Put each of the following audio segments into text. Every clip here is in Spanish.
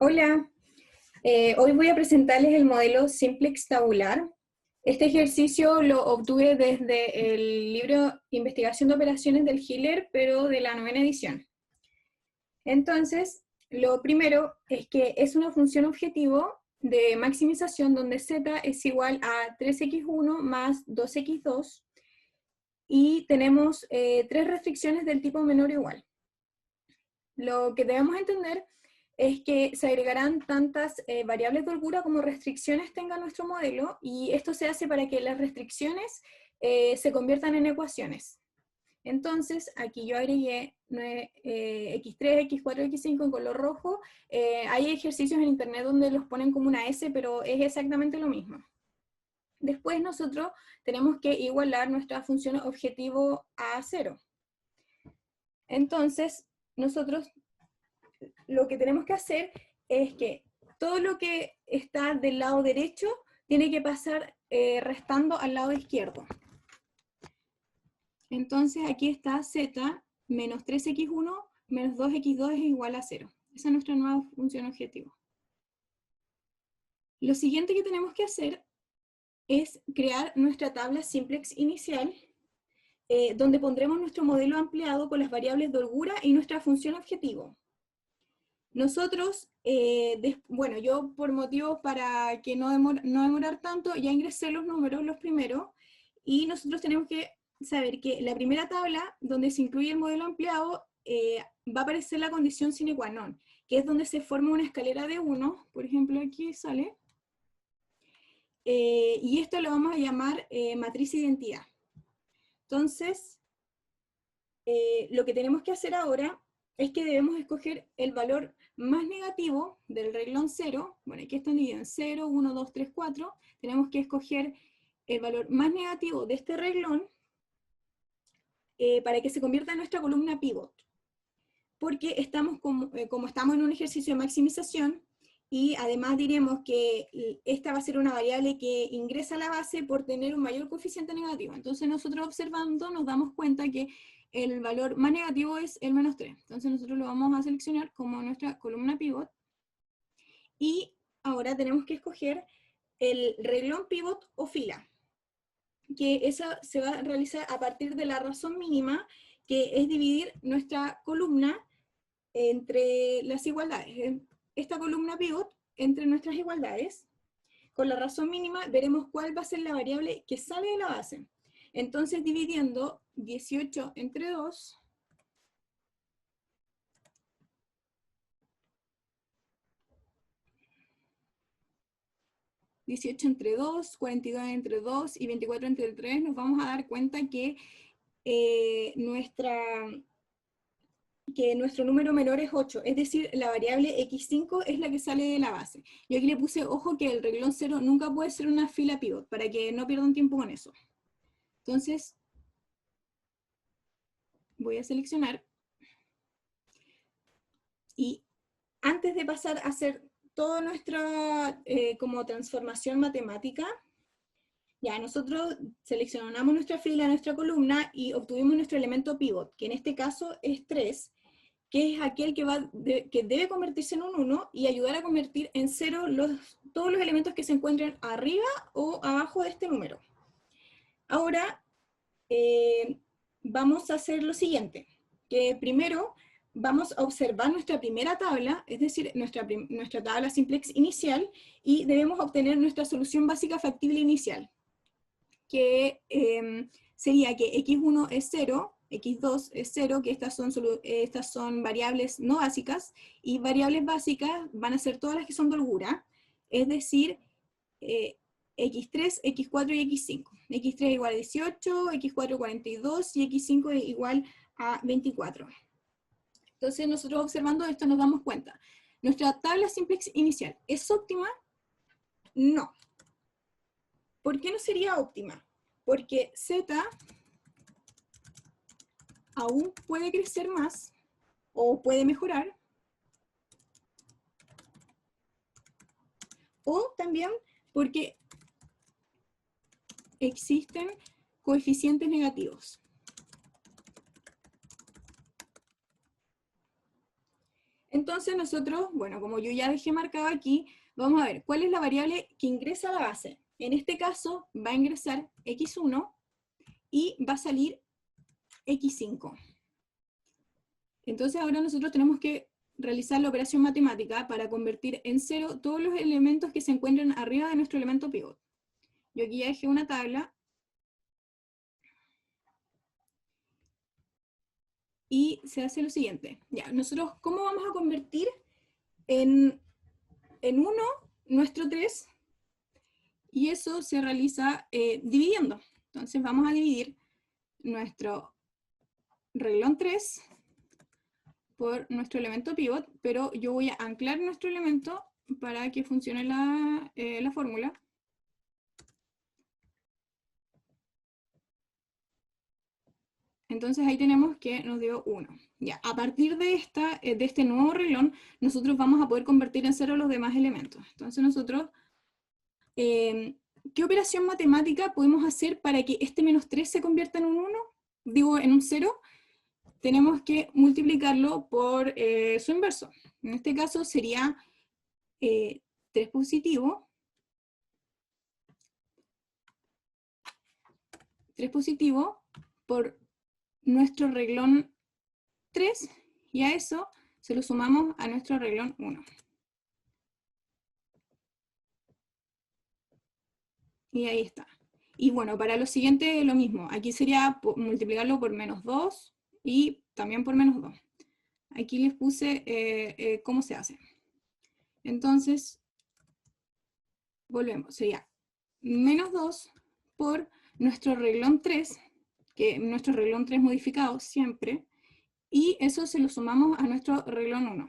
Hola, hoy voy a presentarles el modelo Simplex tabular. Este ejercicio lo obtuve desde el libro Investigación de Operaciones del Hiller, pero de la 9ª edición. Entonces, lo primero es que es una función objetivo de maximización donde z es igual a 3x1 más 2x2 y tenemos tres restricciones del tipo menor o igual. Lo que debemos entender es que se agregarán tantas variables de holgura como restricciones tenga nuestro modelo, y esto se hace para que las restricciones se conviertan en ecuaciones. Entonces, aquí yo agregué x3, x4, x5 en color rojo. Hay ejercicios en internet donde los ponen como una S, pero es exactamente lo mismo. Después nosotros tenemos que igualar nuestra función objetivo a 0. Entonces, nosotros lo que tenemos que hacer es que todo lo que está del lado derecho tiene que pasar restando al lado izquierdo. Entonces aquí está z menos 3x1 menos 2x2 es igual a 0. Esa es nuestra nueva función objetivo. Lo siguiente que tenemos que hacer es crear nuestra tabla simplex inicial, donde pondremos nuestro modelo ampliado con las variables de holgura y nuestra función objetivo. Nosotros, bueno, yo por motivos para que no demorar tanto, ya ingresé los números, los primeros, y nosotros tenemos que saber que la primera tabla, donde se incluye el modelo ampliado, va a aparecer la condición sine qua non, que es donde se forma una escalera de 1, por ejemplo aquí sale, y esto lo vamos a llamar matriz identidad. Entonces, lo que tenemos que hacer ahora es que debemos escoger el valor más negativo del renglón 0, bueno, aquí están divididos en 0, 1, 2, 3, 4, tenemos que escoger el valor más negativo de este renglón para que se convierta en nuestra columna pivot, porque estamos como estamos en un ejercicio de maximización, y además diremos que esta va a ser una variable que ingresa a la base por tener un mayor coeficiente negativo. Entonces nosotros observando nos damos cuenta que el valor más negativo es el menos 3. Entonces nosotros lo vamos a seleccionar como nuestra columna pivot. Y ahora tenemos que escoger el renglón pivot o fila, que esa se va a realizar a partir de la razón mínima, que es dividir nuestra columna entre las igualdades. Esta columna pivot entre nuestras igualdades. Con la razón mínima veremos cuál va a ser la variable que sale de la base. Entonces, dividiendo 18 entre 2, entre 2, 42 entre 2 y 24 entre 3, nos vamos a dar cuenta que nuestro número menor es 8, es decir, la variable x5 es la que sale de la base. Yo aquí le puse, ojo, que el renglón 0 nunca puede ser una fila pivot, para que no pierdan tiempo con eso. Entonces, voy a seleccionar, y antes de pasar a hacer toda nuestra como transformación matemática, ya nosotros seleccionamos nuestra fila, nuestra columna, y obtuvimos nuestro elemento pivot, que en este caso es 3, que es aquel que debe convertirse en un 1 y ayudar a convertir en 0 todos los elementos que se encuentren arriba o abajo de este número. Ahora vamos a hacer lo siguiente, que primero vamos a observar nuestra primera tabla, es decir, nuestra tabla simplex inicial, y debemos obtener nuestra solución básica factible inicial, que sería que x1 es 0, x2 es 0, que estas son variables no básicas, y variables básicas van a ser todas las que son de holgura, es decir, x3, x4 y x5. x3 igual a 18, x4 42 y x5 igual a 24. Entonces nosotros observando esto nos damos cuenta. ¿Nuestra tabla simplex inicial es óptima? No. ¿Por qué no sería óptima? Porque z aún puede crecer más o puede mejorar, o también porque existen coeficientes negativos. Entonces, entonces nosotros, bueno, como yo ya dejé marcado aquí, vamos a ver cuál es la variable que ingresa a la base. En este caso va a ingresar x1 y va a salir x5. Entonces ahora nosotros tenemos que realizar la operación matemática para convertir en cero todos los elementos que se encuentran arriba de nuestro elemento pivot. Yo aquí ya dejé una tabla y se hace lo siguiente. Ya, nosotros, ¿cómo vamos a convertir en 1 nuestro 3? Y eso se realiza dividiendo. Entonces vamos a dividir nuestro reglón 3 por nuestro elemento pivot, pero yo voy a anclar nuestro elemento para que funcione la fórmula. Entonces ahí tenemos que nos dio 1. Ya, a partir de este nuevo reglón, nosotros vamos a poder convertir en cero los demás elementos. Entonces nosotros, ¿qué operación matemática podemos hacer para que este menos 3 se convierta en un 1? Digo, en un 0. Tenemos que multiplicarlo por su inverso. En este caso sería 3 positivo por nuestro reglón 3, y a eso se lo sumamos a nuestro reglón 1. Y ahí está. Y bueno, para lo siguiente lo mismo. Aquí sería multiplicarlo por menos 2 y también por menos 2. Aquí les puse cómo se hace. Entonces, volvemos. Sería menos 2 por nuestro reglón 3, que nuestro reglón 3 modificado siempre, y eso se lo sumamos a nuestro reglón 1.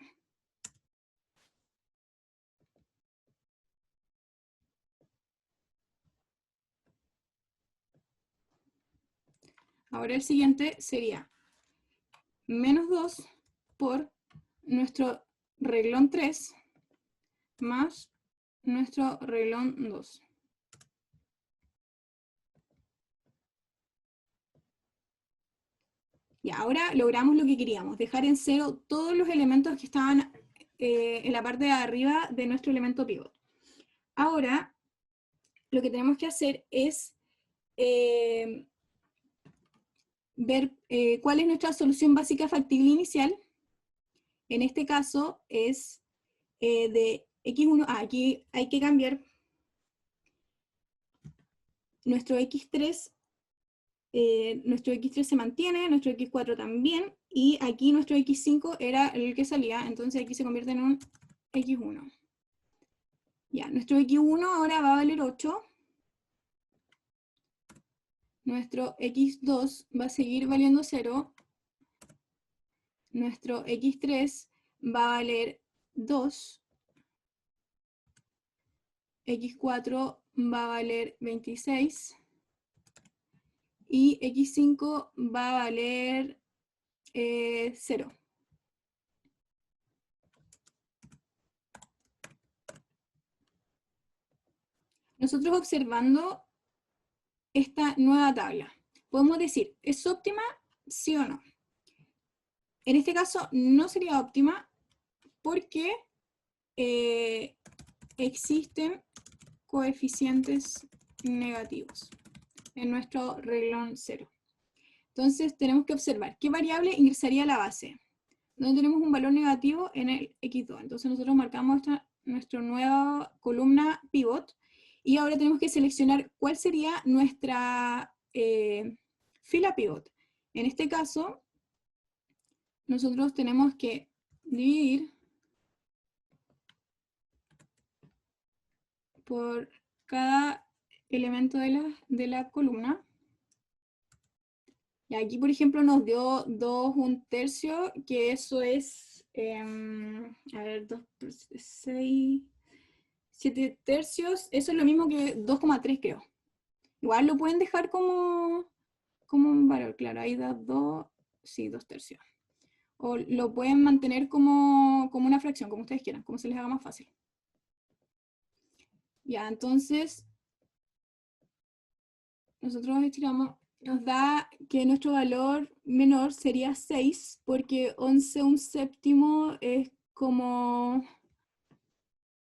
Ahora el siguiente sería menos 2 por nuestro reglón 3 más nuestro reglón 2. Y ahora logramos lo que queríamos, dejar en cero todos los elementos que estaban en la parte de arriba de nuestro elemento pivot. Ahora, lo que tenemos que hacer es ver cuál es nuestra solución básica factible inicial. En este caso es de x1, aquí hay que cambiar nuestro x3. Nuestro x3 se mantiene, nuestro x4 también, y aquí nuestro x5 era el que salía, entonces aquí se convierte en un x1. Ya, nuestro x1 ahora va a valer 8, nuestro x2 va a seguir valiendo 0, nuestro x3 va a valer 2, x4 va a valer 26, y x5 va a valer 0. Nosotros observando esta nueva tabla, podemos decir, ¿es óptima? ¿Sí o no? En este caso no sería óptima porque existen coeficientes negativos en nuestro reglón 0. Entonces tenemos que observar qué variable ingresaría a la base, donde tenemos un valor negativo en el x2. Entonces nosotros marcamos nuestra nueva columna pivot, y ahora tenemos que seleccionar cuál sería nuestra fila pivot. En este caso, nosotros tenemos que dividir por cada elemento de la columna. Y aquí, por ejemplo, nos dio 2 1/3, que eso es, a ver, 2, 6, 7/3, eso es lo mismo que 2,3, creo. Igual lo pueden dejar como un valor, claro, ahí da 2, sí, 2/3. O lo pueden mantener como una fracción, como ustedes quieran, como se les haga más fácil. Ya, entonces, nosotros estiramos, nos da que nuestro valor menor sería 6, porque 11 1/7 es como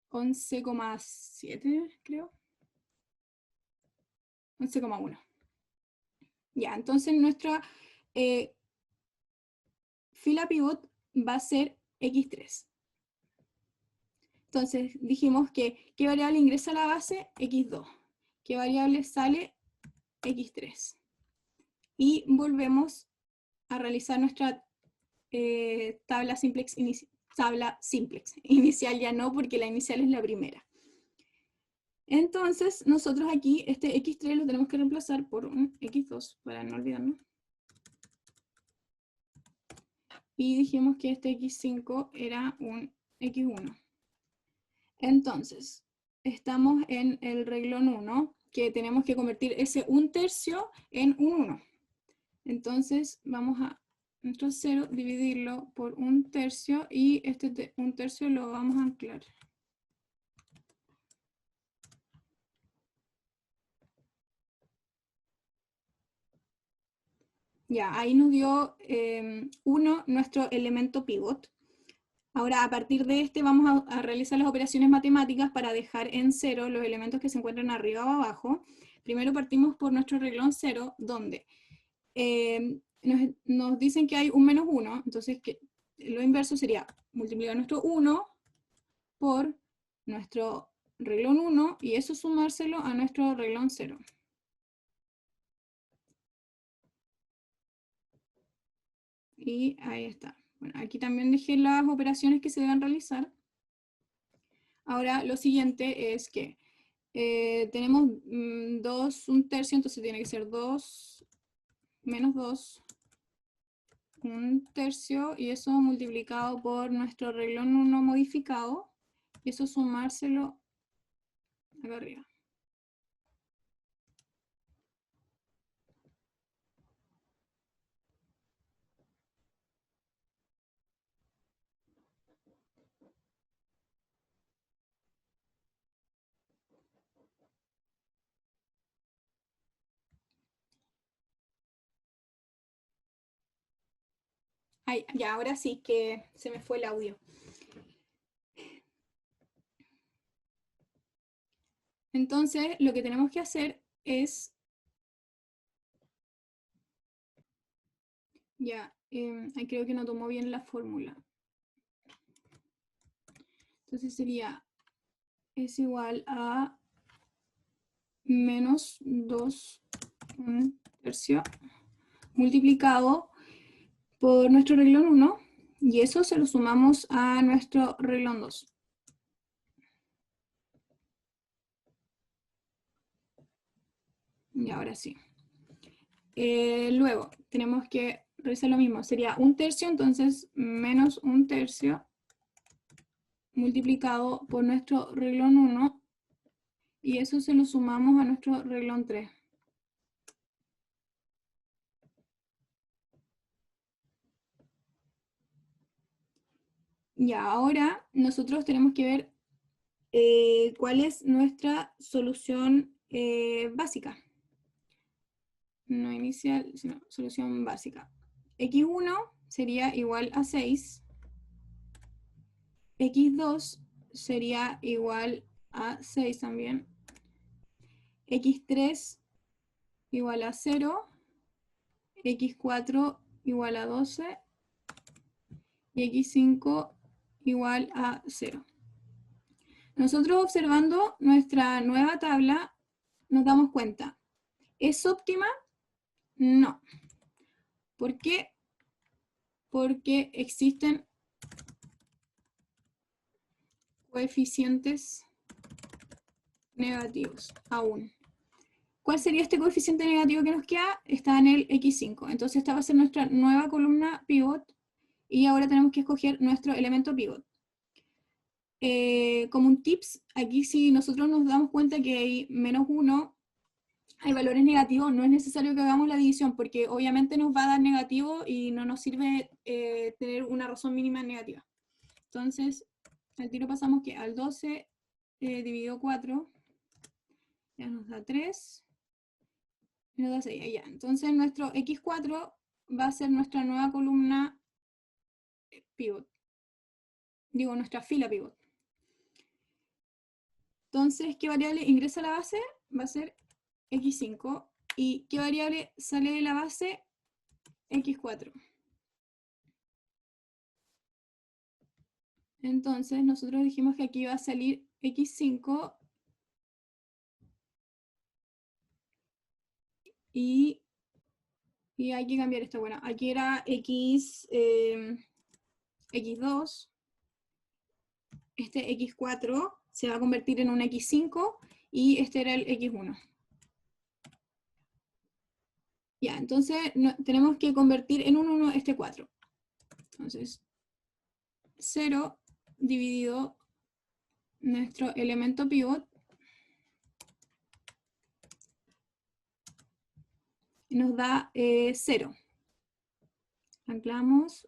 11,7, creo. 11,1. Ya, entonces nuestra fila pivot va a ser X3. Entonces dijimos que ¿qué variable ingresa a la base? X2. ¿Qué variable sale? X3. Y volvemos a realizar nuestra tabla simplex inicial, ya no, porque la inicial es la primera. Entonces, nosotros aquí, este X3 lo tenemos que reemplazar por un X2, para no olvidarnos. Y dijimos que este X5 era un X1. Entonces, estamos en el renglón 1, que tenemos que convertir ese 1/3 en un 1. Entonces, vamos a nuestro 0, dividirlo por 1/3, y este 1/3 lo vamos a anclar. Ya, ahí nos dio 1 nuestro elemento pivot. Ahora, a partir de este, vamos a realizar las operaciones matemáticas para dejar en 0 los elementos que se encuentran arriba o abajo. Primero partimos por nuestro renglón 0, donde nos dicen que hay un menos 1, entonces lo inverso sería multiplicar nuestro 1 por nuestro renglón 1, y eso sumárselo a nuestro renglón 0. Y ahí está. Bueno, aquí también dejé las operaciones que se deben realizar. Ahora lo siguiente es que tenemos 2, 1/3, entonces tiene que ser 2 menos 2, 1/3, y eso multiplicado por nuestro renglón 1 modificado, y eso sumárselo acá arriba. Ay, ya, ahora sí que se me fue el audio. Entonces, lo que tenemos que hacer es, ya, creo que no tomó bien la fórmula. Entonces sería, es igual a menos 2 1/3 multiplicado por nuestro renglón 1, y eso se lo sumamos a nuestro renglón 2. Y ahora sí. Luego, tenemos que realizar lo mismo. Sería 1/3, entonces menos 1/3 multiplicado por nuestro renglón 1, y eso se lo sumamos a nuestro renglón 3. Y ahora nosotros tenemos que ver cuál es nuestra solución básica. No inicial, sino solución básica. X1 sería igual a 6. X2 sería igual a 6 también. X3 igual a 0. X4 igual a 12. Y X5 igual a 0. Nosotros, observando nuestra nueva tabla, nos damos cuenta. ¿Es óptima? No. ¿Por qué? Porque existen coeficientes negativos aún. ¿Cuál sería este coeficiente negativo que nos queda? Está en el X5. Entonces esta va a ser nuestra nueva columna pivot, y ahora tenemos que escoger nuestro elemento pivot. Como un tips, aquí si nosotros nos damos cuenta que hay menos 1, hay valores negativos, no es necesario que hagamos la división, porque obviamente nos va a dar negativo y no nos sirve tener una razón mínima negativa. Entonces, al tiro pasamos que al 12 dividido 4 ya nos da 3, y nos da 6, ya. Entonces nuestro X4 va a ser nuestra nueva columna pivot. digo, nuestra fila pivot. Entonces, ¿qué variable ingresa a la base? Va a ser x5. ¿Y qué variable sale de la base? x4. Entonces, nosotros dijimos que aquí va a salir x5 y hay que cambiar esto. Bueno, aquí era x2, este x4 se va a convertir en un x5 y este era el x1. Ya, entonces tenemos que convertir en un 1 este 4. Entonces, 0 dividido nuestro elemento pivot nos da 0. Anclamos.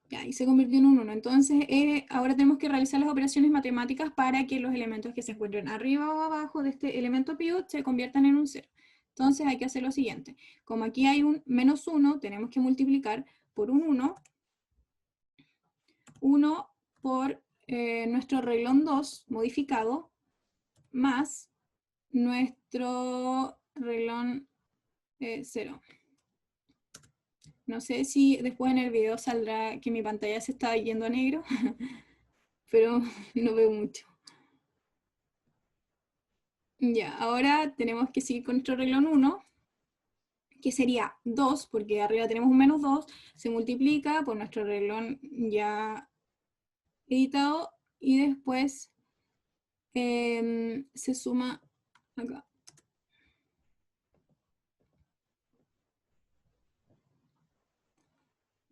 Ya, y se convirtió en un 1. Entonces, ahora tenemos que realizar las operaciones matemáticas para que los elementos que se encuentren arriba o abajo de este elemento pivot se conviertan en un 0. Entonces, hay que hacer lo siguiente. Como aquí hay un menos 1, tenemos que multiplicar por un 1. 1 por nuestro reglón 2 modificado, más nuestro reglón 0. No sé si después en el video saldrá que mi pantalla se está yendo a negro, pero no veo mucho. Ya, ahora tenemos que seguir con nuestro reglón 1, que sería 2, porque arriba tenemos un menos 2, se multiplica por nuestro reglón ya editado, y después se suma acá.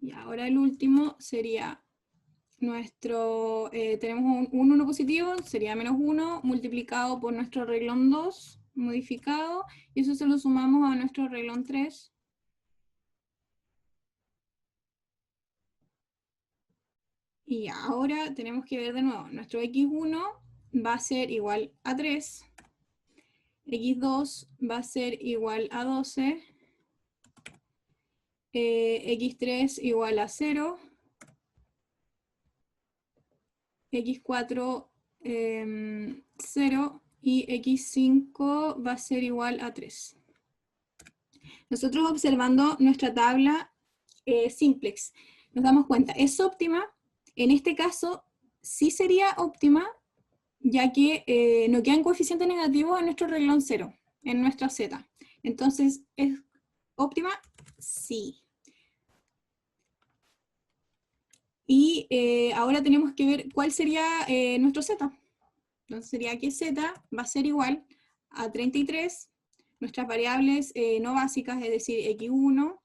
Y ahora el último sería tenemos un 1 positivo, sería menos 1, multiplicado por nuestro reglón 2 modificado, y eso se lo sumamos a nuestro reglón 3. Y ahora tenemos que ver de nuevo, nuestro x1 va a ser igual a 3, x2 va a ser igual a 12, x3 igual a 0, x4 0 y x5 va a ser igual a 3. Nosotros observando nuestra tabla simplex nos damos cuenta, ¿es óptima? En este caso sí sería óptima, ya que no quedan coeficientes negativos en nuestro reglón 0, en nuestra z. Entonces, ¿es óptima? Sí. Y ahora tenemos que ver cuál sería nuestro z. Entonces sería que z va a ser igual a 33, nuestras variables no básicas, es decir, x1,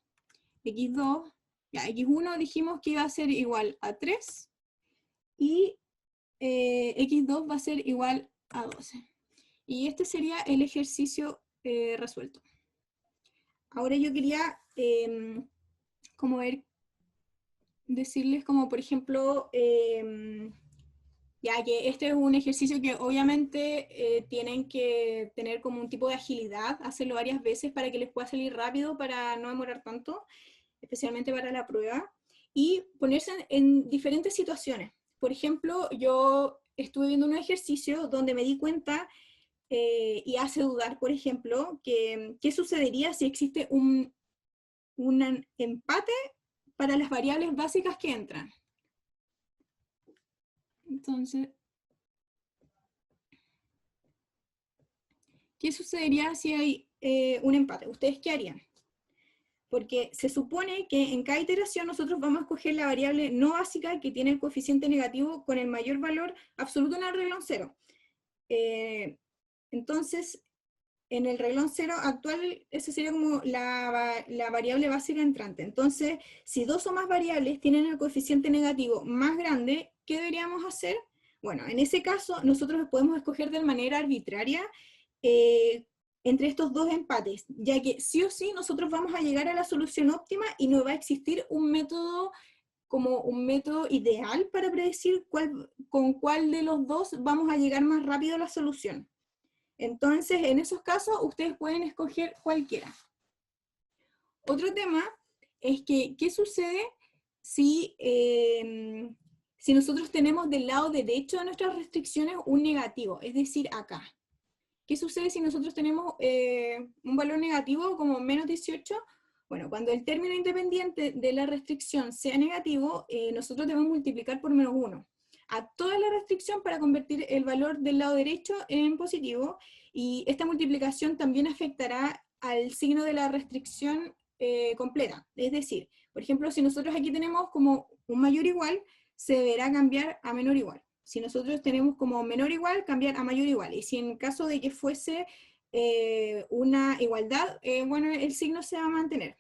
x2, ya, x1 dijimos que iba a ser igual a 3, y x2 va a ser igual a 12. Y este sería el ejercicio resuelto. Ahora yo quería como decirles como por ejemplo, ya que este es un ejercicio que obviamente tienen que tener como un tipo de agilidad, hacerlo varias veces para que les pueda salir rápido, para no demorar tanto, especialmente para la prueba, y ponerse en diferentes situaciones. Por ejemplo, yo estuve viendo un ejercicio donde me di cuenta y hace dudar, por ejemplo, que qué sucedería si existe un empate para las variables básicas que entran. Entonces, ¿qué sucedería si hay un empate? ¿Ustedes qué harían? Porque se supone que en cada iteración nosotros vamos a escoger la variable no básica que tiene el coeficiente negativo con el mayor valor absoluto en el reglón 0. Entonces, en el reglón 0 actual, esa sería como la variable básica entrante. Entonces, si dos o más variables tienen el coeficiente negativo más grande, ¿qué deberíamos hacer? Bueno, en ese caso, nosotros podemos escoger de manera arbitraria entre estos dos empates, ya que sí o sí nosotros vamos a llegar a la solución óptima y no va a existir un método como un método ideal para predecir con cuál de los dos vamos a llegar más rápido a la solución. Entonces, en esos casos, ustedes pueden escoger cualquiera. Otro tema es que, ¿qué sucede si si nosotros tenemos del lado derecho de nuestras restricciones un negativo, es decir, acá. ¿Qué sucede si nosotros tenemos un valor negativo como menos 18? Bueno, cuando el término independiente de la restricción sea negativo, nosotros debemos multiplicar por menos 1 a toda la restricción para convertir el valor del lado derecho en positivo, y esta multiplicación también afectará al signo de la restricción completa. Es decir, por ejemplo, si nosotros aquí tenemos como un mayor igual, se deberá cambiar a menor igual. Si nosotros tenemos como menor igual, cambiar a mayor igual. Y si en caso de que fuese una igualdad, bueno, el signo se va a mantener.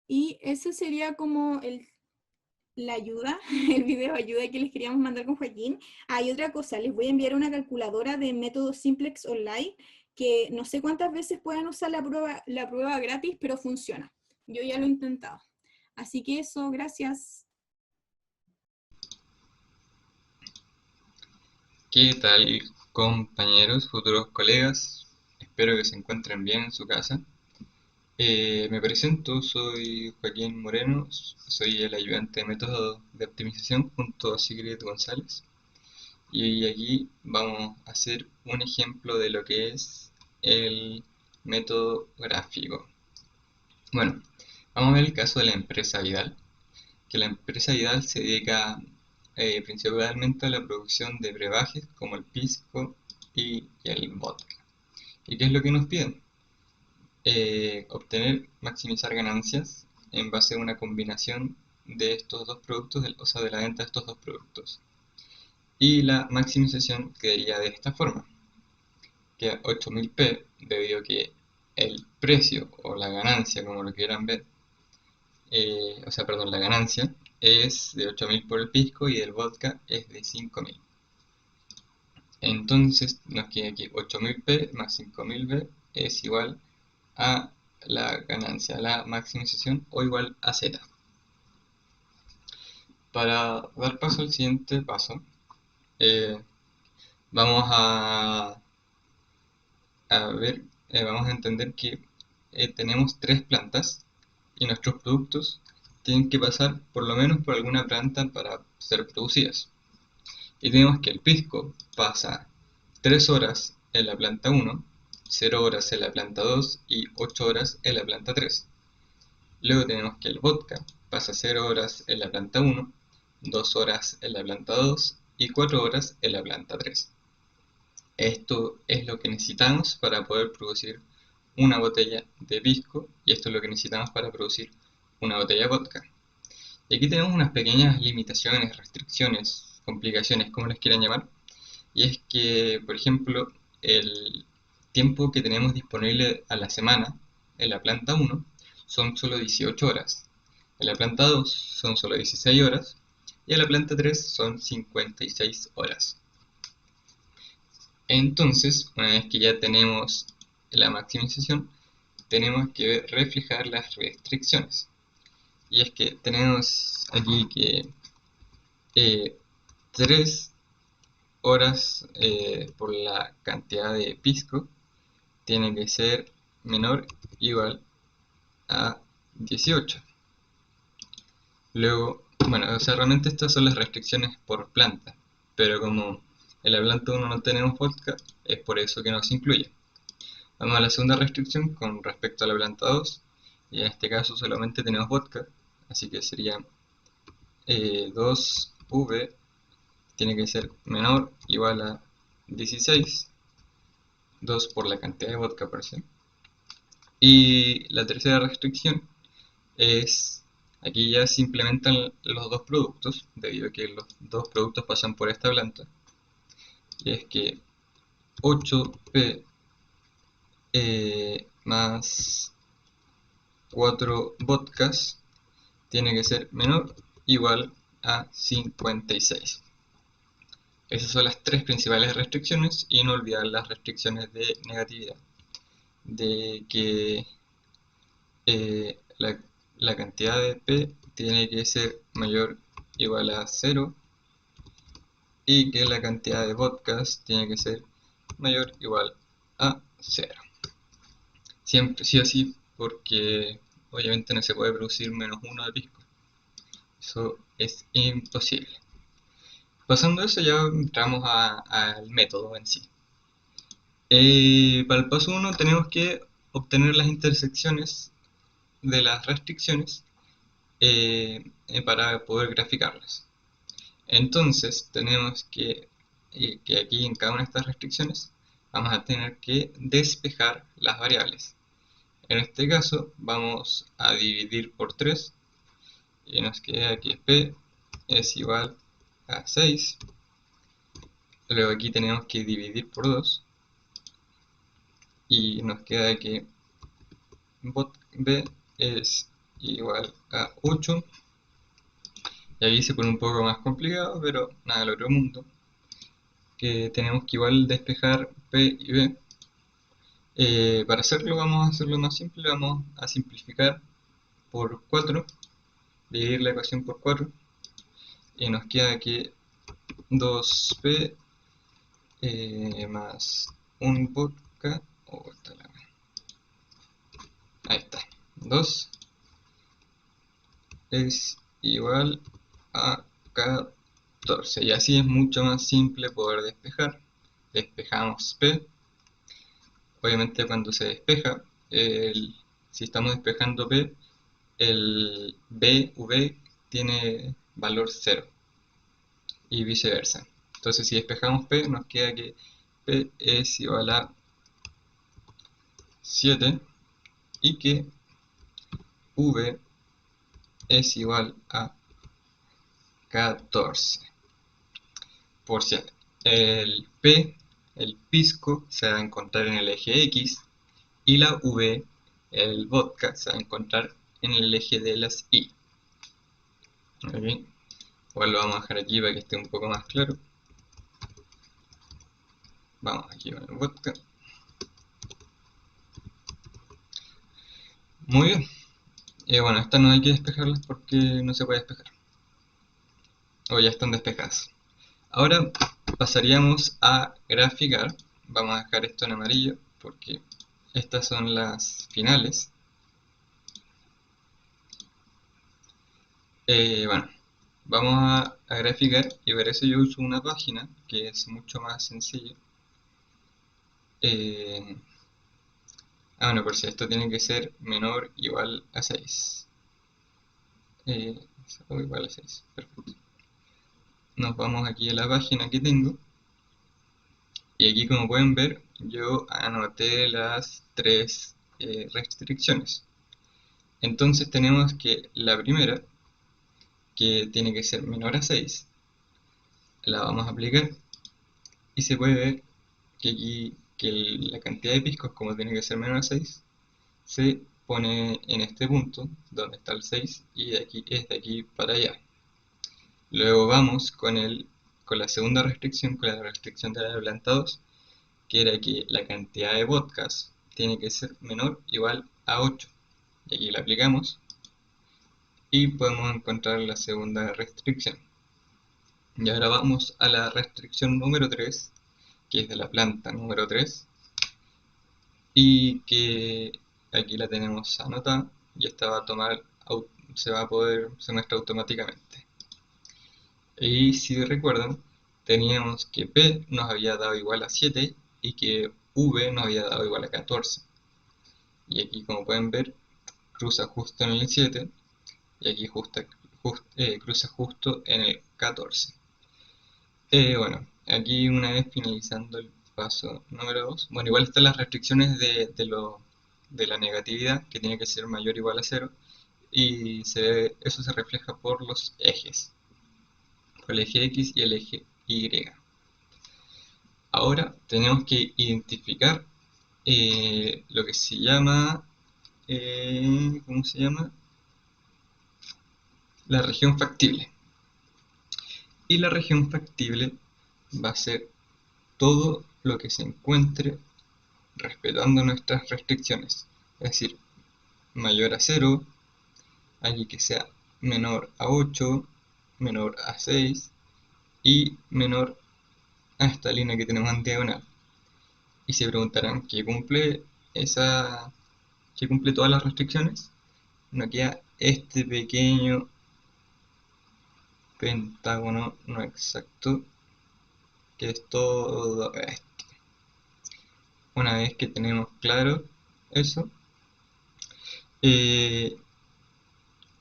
Y eso sería como la ayuda, el video ayuda que les queríamos mandar con Joaquín. Hay otra cosa, les voy a enviar una calculadora de método Simplex Online, que no sé cuántas veces puedan usar la prueba gratis, pero funciona. Yo ya lo he intentado. Así que eso, gracias. ¿Qué tal, compañeros, futuros colegas? Espero que se encuentren bien en su casa. Me presento, soy Joaquín Moreno, soy el ayudante de método de optimización junto a Sigrid González. Y aquí vamos a hacer un ejemplo de lo que es el método gráfico. Bueno, vamos a ver el caso de la empresa Vidal, que la empresa Vidal se dedica principalmente a la producción de brebajes como el pisco y el vodka. ¿Y qué es lo que nos piden? Maximizar ganancias en base a una combinación de estos dos productos, o sea, de la venta de estos dos productos. Y la maximización quedaría de esta forma, que 8000p, debido a que el precio o la ganancia, como lo quieran ver, la ganancia es de 8000 por el pisco y el vodka es de 5000. Entonces nos queda aquí 8000p más 5000b es igual a la ganancia, la maximización, o igual a z. Para dar paso al siguiente paso, eh, vamos vamos a entender que tenemos tres plantas y nuestros productos tienen que pasar por lo menos por alguna planta para ser producidas. Y tenemos que el pisco pasa 3 horas en la planta 1, 0 horas en la planta 2 y 8 horas en la planta 3. Luego tenemos que el vodka pasa 0 horas en la planta 1, 2 horas en la planta 2 y 4 horas en la planta 3. Esto es lo que necesitamos para poder producir una botella de pisco, y esto es lo que necesitamos para producir una botella de vodka. Y aquí tenemos unas pequeñas limitaciones, restricciones, complicaciones, como les quieran llamar. Y es que, por ejemplo, el tiempo que tenemos disponible a la semana en la planta 1 son solo 18 horas. En la planta 2 son solo 16 horas. Y en la planta 3 son 56 horas. Entonces, una vez que ya tenemos la maximización, tenemos que reflejar las restricciones. Y es que tenemos aquí que 3 horas por la cantidad de pisco tiene que ser menor o igual a 18. Luego, bueno, o sea, realmente estas son las restricciones por planta, pero como en la planta 1 no tenemos vodka, es por eso que no se incluye. Vamos a la segunda restricción con respecto a la planta 2, y en este caso solamente tenemos vodka, así que sería 2v tiene que ser menor o igual a 16, 2 por la cantidad de vodka por sí. Y la tercera restricción es, aquí ya se implementan los dos productos, debido a que los dos productos pasan por esta planta, y es que 8p más 4 vodkas tiene que ser menor o igual a 56. Esas son las tres principales restricciones, y no olvidar las restricciones de negatividad, de que la cantidad de P tiene que ser mayor o igual a 0, y que la cantidad de vodkas tiene que ser mayor o igual a 0. Siempre sí o sí, porque obviamente no se puede producir menos 1 de pisco. Eso es imposible. Pasando eso ya entramos al método en sí. Para el paso uno tenemos que obtener las intersecciones de las restricciones para poder graficarlas. Entonces tenemos que aquí en cada una de estas restricciones vamos a tener que despejar las variables. En este caso vamos a dividir por 3 y nos queda que p es igual a 6. Luego aquí tenemos que dividir por 2 y nos queda que b es igual a 8. Y ahí se pone un poco más complicado, pero nada del otro mundo. Que tenemos que igual despejar p y b. Para hacerlo vamos a hacerlo más simple, vamos a simplificar por 4, dividir la ecuación por 4 y nos queda que 2p más un vodka, ahí está, 2 es igual a 14 y así es mucho más simple poder despejar. Despejamos p, obviamente cuando se despeja, si estamos despejando p, el bv tiene valor 0 y viceversa. Entonces si despejamos p nos queda que p es igual a 7 y que v es igual a 14. Por cierto, el p, el pisco, se va a encontrar en el eje x y la v, el vodka, se va a encontrar en el eje de las y. ¿Okay? Igual lo vamos a dejar aquí para que esté un poco más claro. Vamos aquí con el vodka. Muy bien. Bueno, estas no hay que despejarlas porque no se puede despejar. O ya están despejadas. Ahora pasaríamos a graficar. Vamos a dejar esto en amarillo porque estas son las finales. Bueno, vamos a graficar y para eso yo uso una página que es mucho más sencilla. Bueno, por si esto tiene que ser menor o igual a 6. O igual a 6, perfecto. Nos vamos aquí a la página que tengo. Y aquí como pueden ver, yo anoté las 3 restricciones. Entonces tenemos que la primera, que tiene que ser menor a 6, la vamos a aplicar. Y se puede ver que aquí la cantidad de piscos, como tiene que ser menor a 6, se pone en este punto, donde está el 6, y de aquí, es de aquí para allá. Luego vamos con la segunda restricción, con la restricción de la adelantados, que era que la cantidad de vodkas tiene que ser menor o igual a 8. Y aquí la aplicamos y podemos encontrar la segunda restricción. Y ahora vamos a la restricción número 3, que es de la planta número 3, y que aquí la tenemos anotada, y esta va a tomar, se muestra automáticamente. Y si recuerdan, teníamos que P nos había dado igual a 7 y que V nos había dado igual a 14. Y aquí como pueden ver, cruza justo en el 7 y aquí cruza justo en el 14. Bueno, aquí una vez finalizando el paso número 2, bueno, igual están las restricciones de la negatividad, que tiene que ser mayor o igual a 0, y eso se refleja por los ejes, por el eje X y el eje Y. Ahora tenemos que identificar lo que se llama, ¿cómo se llama? La región factible. Y la región factible va a ser todo lo que se encuentre respetando nuestras restricciones. Es decir, mayor a 0, aquí que sea menor a 8, menor a 6 y menor a esta línea que tenemos en diagonal. Y se preguntarán, ¿qué cumple todas las restricciones? Nos queda este pequeño pentágono no exacto, que es todo esto. Una vez que tenemos claro eso, eh,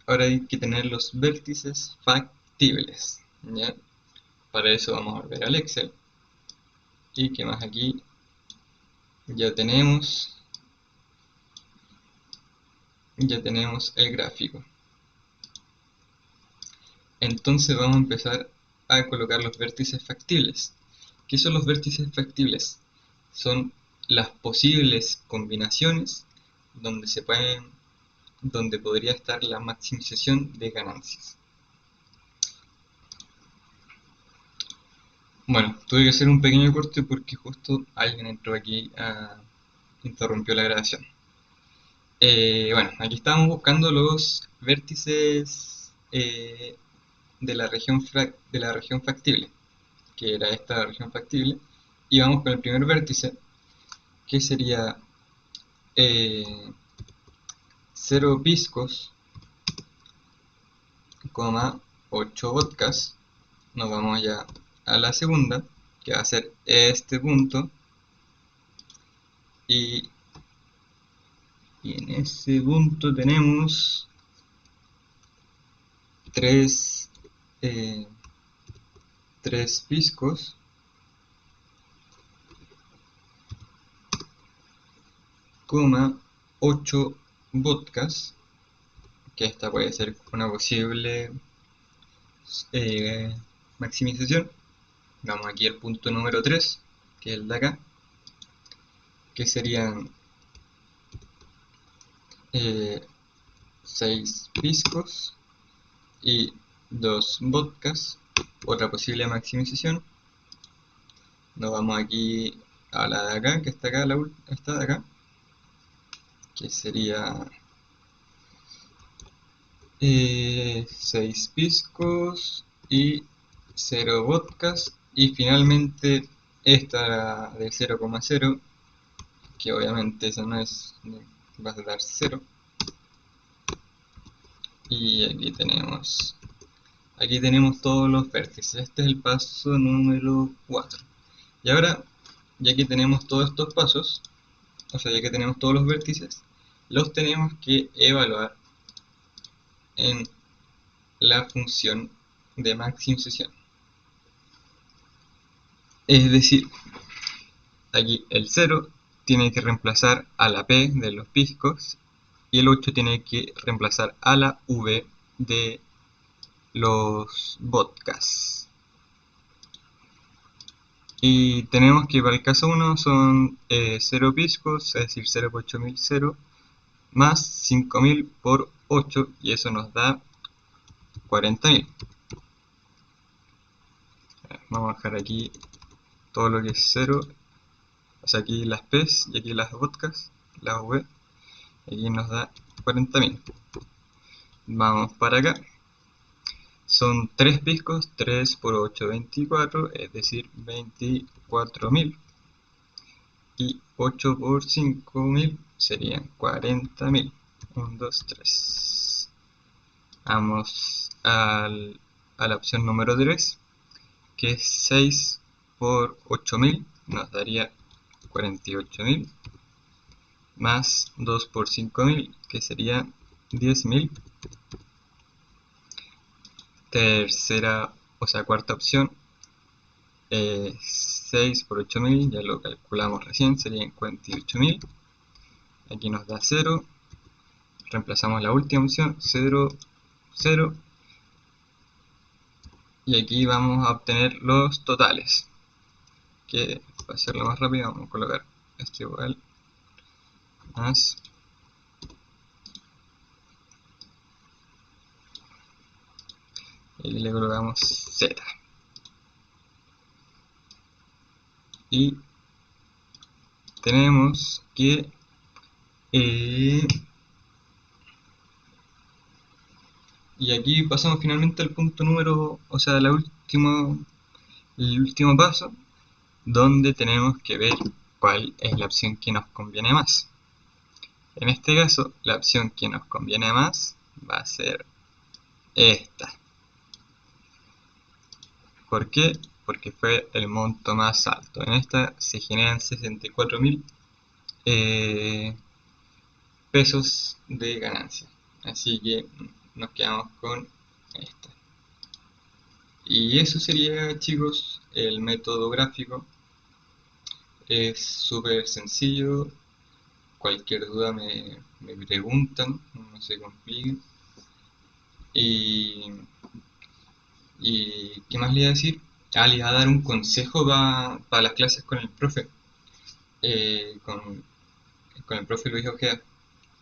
ahora hay que tener los vértices factibles, ¿ya? Para eso vamos a volver al Excel. ¿Y qué más aquí? Ya tenemos el gráfico. Entonces vamos a empezar a colocar los vértices factibles. ¿Qué son los vértices factibles? Son las posibles combinaciones donde donde podría estar la maximización de ganancias. Bueno, tuve que hacer un pequeño corte porque justo alguien entró aquí a interrumpió la grabación. Bueno, aquí estábamos buscando los vértices de de la región factible, que era esta región factible, y vamos con el primer vértice, que sería eh, 0 piscos, 8 vodkas. Nos vamos ya a la segunda, que va a ser este punto, y, y en ese punto tenemos 3 piscos, 8 vodkas, que esta puede ser una posible eh, maximización. Vamos aquí al punto número 3, que es el de acá, que serían 6 piscos y 2 vodkas, otra posible maximización. Nos vamos aquí a la de acá, que está acá, esta de acá, que sería 6 piscos y 0 vodkas, y finalmente esta de 0,0, que obviamente esa no es, va a dar 0, y aquí tenemos todos los vértices. Este es el paso número 4. Y ahora, ya que tenemos todos estos pasos, o sea, ya que tenemos todos los vértices, los tenemos que evaluar en la función de maximización. Es decir, aquí el 0 tiene que reemplazar a la P de los piscos y el 8 tiene que reemplazar a la V de los vodkas. Y tenemos que para el caso 1 son 0 piscos, es decir, 0 por 8000, 0, más 5000 por 8, y eso nos da 40.000. Vamos a dejar aquí todo lo que es 0, o sea, aquí las P's y aquí las vodkas, la V, y aquí nos da 40.000. Vamos para acá. Son 3 piscos, 3 por 8, 24, es decir, 24.000. Y 8 por 5.000 serían 40.000. 1, 2, 3. Vamos a la opción número 3, que es 6 por 8.000, nos daría 48.000, más 2 por 5.000, que sería 10.000. Tercera, o sea, cuarta opción, 6 por 8.000, ya lo calculamos recién, serían 48.000. Aquí nos da 0. Reemplazamos la última opción, 0, 0. Y aquí vamos a obtener los totales. Que para hacerlo más rápido vamos a colocar esto igual más, y le colocamos Z. Y tenemos que y aquí pasamos finalmente al punto número, o sea, el último paso, donde tenemos que ver cuál es la opción que nos conviene más. En este caso, la opción que nos conviene más va a ser esta. ¿Por qué? Porque fue el monto más alto. En esta se generan 64.000 pesos de ganancia. Así que nos quedamos con esta. Y eso sería, chicos, el método gráfico. Es súper sencillo. Cualquier duda me preguntan, no se compliquen. Y, ¿qué más le iba a decir? Ah, le iba a dar un consejo para las clases con el profe. eh, con, con el profe Luis Ojeda.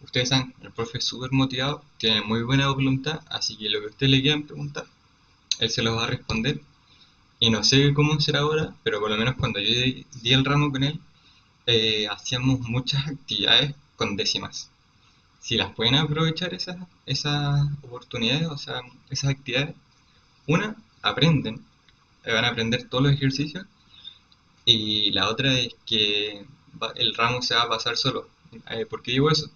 Ustedes saben, el profe es súper motivado, tiene muy buena voluntad, así que lo que ustedes le quieran preguntar, él se los va a responder. Y no sé cómo será ahora, pero por lo menos cuando yo di el ramo con él, hacíamos muchas actividades con décimas. Si las pueden aprovechar esas oportunidades, o sea, esas actividades, una, aprenden, van a aprender todos los ejercicios, y la otra es que el ramo se va a pasar solo. ¿Por qué digo eso?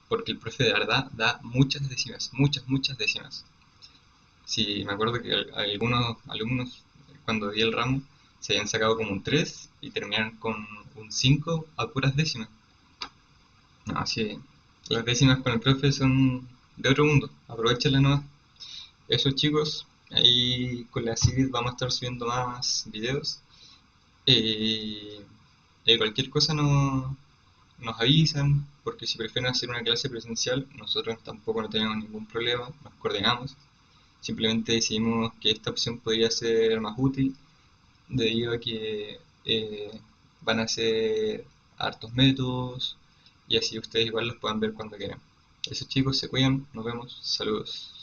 Porque el profe de verdad da muchas décimas, muchas, muchas décimas. Sí, me acuerdo que algunos alumnos, cuando di el ramo, se habían sacado como un 3 y terminaron con un 5 a puras décimas. No, sí, las décimas con el profe son de otro mundo, aprovechenlas nomás. Eso, chicos, ahí con la CIVIT vamos a estar subiendo más videos. Eh, Cualquier cosa nos avisan, porque si prefieren hacer una clase presencial, nosotros tampoco no tenemos ningún problema, nos coordinamos. Simplemente decidimos que esta opción podría ser más útil debido a que van a ser hartos métodos y así ustedes igual los puedan ver cuando quieran. Eso, chicos, se cuidan, nos vemos, saludos.